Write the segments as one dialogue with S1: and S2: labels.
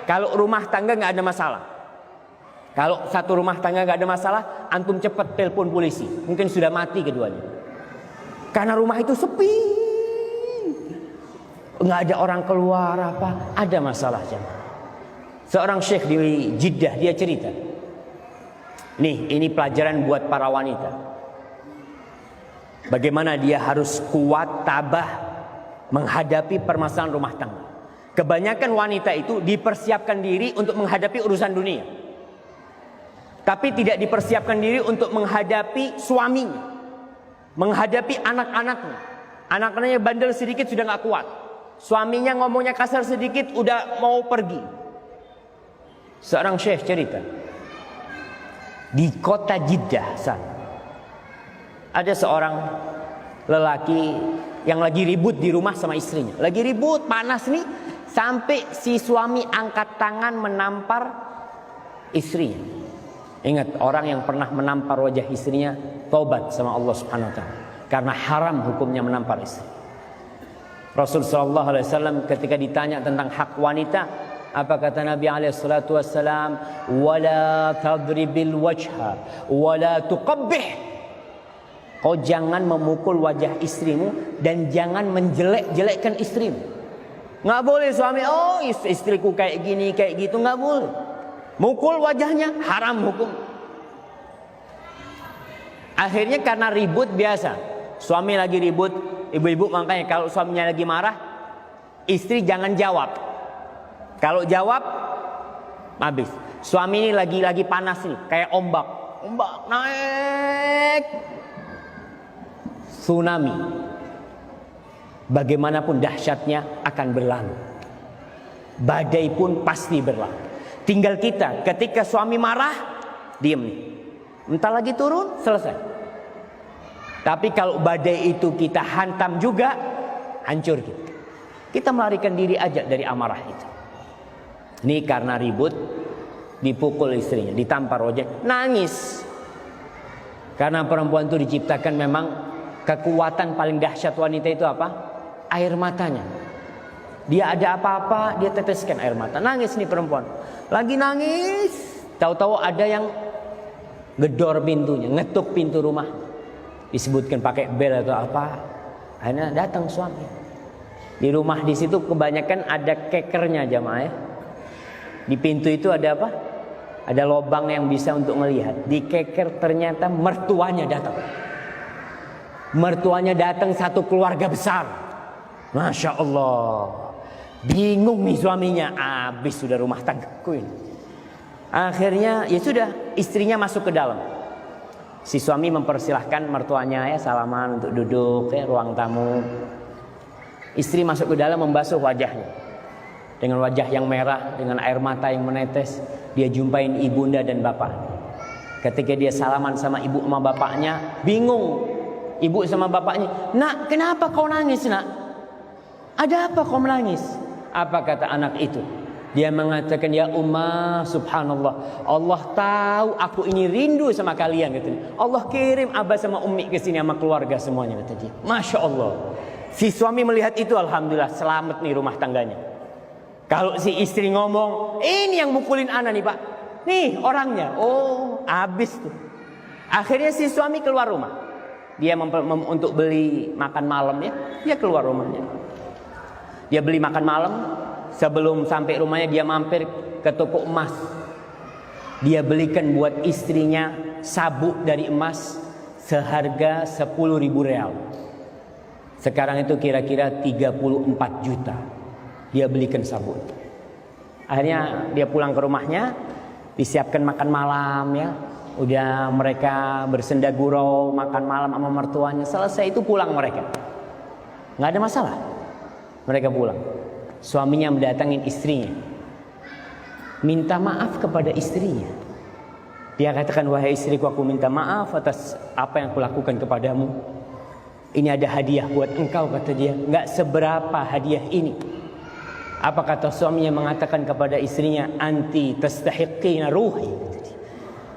S1: Kalau rumah tangga nggak ada masalah. Kalau satu rumah tangga nggak ada masalah, antum cepat telepon polisi. Mungkin sudah mati keduanya. Karena rumah itu sepi, nggak ada orang keluar apa, ada masalah jemaah. Seorang syekh di Jeddah dia cerita. Nih, ini pelajaran buat para wanita. Bagaimana dia harus kuat, tabah menghadapi permasalahan rumah tangga. Kebanyakan wanita itu dipersiapkan diri untuk menghadapi urusan dunia, tapi tidak dipersiapkan diri untuk menghadapi suaminya, menghadapi anak-anaknya. Anak-anaknya bandel sedikit sudah gak kuat. Suaminya ngomongnya kasar sedikit udah mau pergi. Seorang syekh cerita, di kota Jeddah sana ada seorang lelaki yang lagi ribut di rumah sama istrinya. Lagi ribut, panas nih, sampai si suami angkat tangan menampar istrinya. Ingat, orang yang pernah menampar wajah istrinya taubat sama Allah Subhanahu wa taala, karena haram hukumnya menampar istri. Rasul sallallahu alaihi wasallam ketika ditanya tentang hak wanita, apa kata Nabi alaihi salatu wasallam? Wala tadribil wajha wala tuqabbih. Kau jangan memukul wajah istrimu dan jangan menjelek-jelekkan istrimu. Nggak boleh suami, oh istriku kayak gini kayak gitu, nggak boleh. Mukul wajahnya haram hukum. Akhirnya karena ribut biasa, suami lagi ribut, ibu-ibu makanya kalau suaminya lagi marah, istri jangan jawab. Kalau jawab habis. Suami ini lagi panas nih, kayak ombak naik, tsunami. Bagaimanapun dahsyatnya akan berlalu. Badai pun pasti berlalu. Tinggal kita ketika suami marah, diem nih. Entar lagi turun, selesai. Tapi kalau badai itu kita hantam juga, hancur kita. Kita melarikan diri aja dari amarah itu. Ini karena ribut, dipukul istrinya, ditampar wajah, nangis. Karena perempuan itu diciptakan memang kekuatan paling dahsyat wanita itu apa? Air matanya. Dia ada apa-apa, dia teteskan air mata. Nangis nih perempuan. Lagi nangis, tahu-tahu ada yang gedor pintunya, ngetuk pintu rumah. Disebutkan pakai bel atau apa. Akhirnya datang suami. Di rumah di situ kebanyakan ada kekernya jamaah ya. Di pintu itu ada apa? Ada lubang yang bisa untuk melihat. Di keker ternyata mertuanya datang. Mertuanya datang satu keluarga besar. Masya Allah. Bingung nih suaminya. Habis sudah rumah tanggaku ini. Akhirnya ya sudah, istrinya masuk ke dalam. Si suami mempersilahkan mertuanya ya salaman untuk duduk ya ruang tamu. Istri masuk ke dalam membasuh wajahnya. Dengan wajah yang merah, dengan air mata yang menetes, dia jumpain ibunda dan bapak. Ketika dia salaman sama ibu sama bapaknya, bingung. Ibu sama bapaknya, "Nak, kenapa kau nangis, nak? Ada apa kau menangis?" Apa kata anak itu? Dia mengatakan, "Ya Ummah, subhanallah, Allah tahu aku ini rindu sama kalian," katanya. Allah kirim Abah sama Ummi ke sini sama keluarga semuanya, kata dia. Masya Allah. Si suami melihat itu, alhamdulillah, selamat nih rumah tangganya. Kalau si istri ngomong, "Ini yang mukulin anak nih, Pak. Nih orangnya." Oh, habis tuh. Akhirnya si suami keluar rumah. Dia untuk beli makan malam ya. Dia keluar rumahnya. Dia beli makan malam. Sebelum sampai rumahnya dia mampir ke toko emas. Dia belikan buat istrinya sabuk dari emas seharga 10.000 real. Sekarang itu kira-kira 34 juta. Dia belikan sabuk. Akhirnya dia pulang ke rumahnya, disiapkan makan malam ya. Udah mereka bersenda gurau makan malam sama mertuanya. Selesai itu pulang mereka. Nggak ada masalah. Mereka pulang. Suaminya mendatangin istrinya. Minta maaf kepada istrinya. Dia katakan, "Wahai istriku, aku minta maaf atas apa yang kulakukan kepadamu. Ini ada hadiah buat engkau," kata dia. "Nggak seberapa hadiah ini." Apa kata suaminya? Mengatakan kepada istrinya, "Anti tastahiqina ruhi."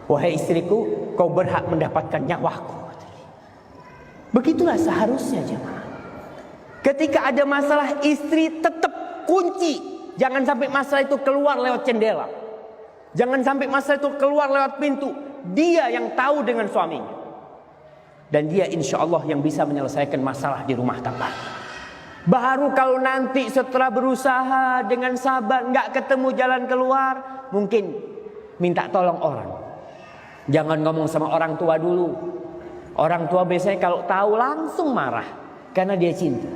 S1: "Wahai istriku, kau berhak mendapatkan nyawaku." Begitulah seharusnya jemaah. Ketika ada masalah, istri tetap kunci jangan sampai masalah itu keluar lewat jendela. Jangan sampai masalah itu keluar lewat pintu. Dia yang tahu dengan suaminya. Dan dia insya Allah yang bisa menyelesaikan masalah di rumah tangga. Baru kalau nanti setelah berusaha dengan sabar nggak ketemu jalan keluar, mungkin minta tolong orang. Jangan ngomong sama orang tua dulu. Orang tua biasanya kalau tahu langsung marah karena dia cinta.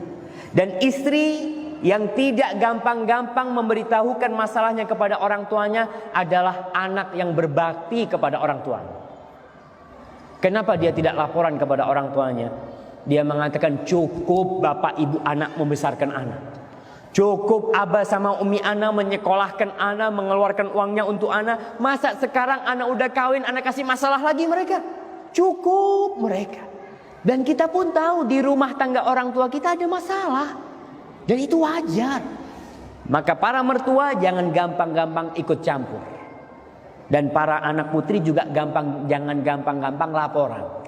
S1: Dan istri yang tidak gampang-gampang memberitahukan masalahnya kepada orang tuanya adalah anak yang berbakti kepada orang tuanya. Kenapa dia tidak laporan kepada orang tuanya? Dia mengatakan cukup bapak ibu anak membesarkan anak. Cukup abah sama umi anak menyekolahkan anak, mengeluarkan uangnya untuk anak. Masa sekarang anak udah kawin, anak kasih masalah lagi mereka? Cukup mereka. Dan kita pun tahu di rumah tangga orang tua kita ada masalah. Dan itu wajar. Maka para mertua jangan gampang-gampang ikut campur. Dan para anak putri juga jangan gampang-gampang laporan.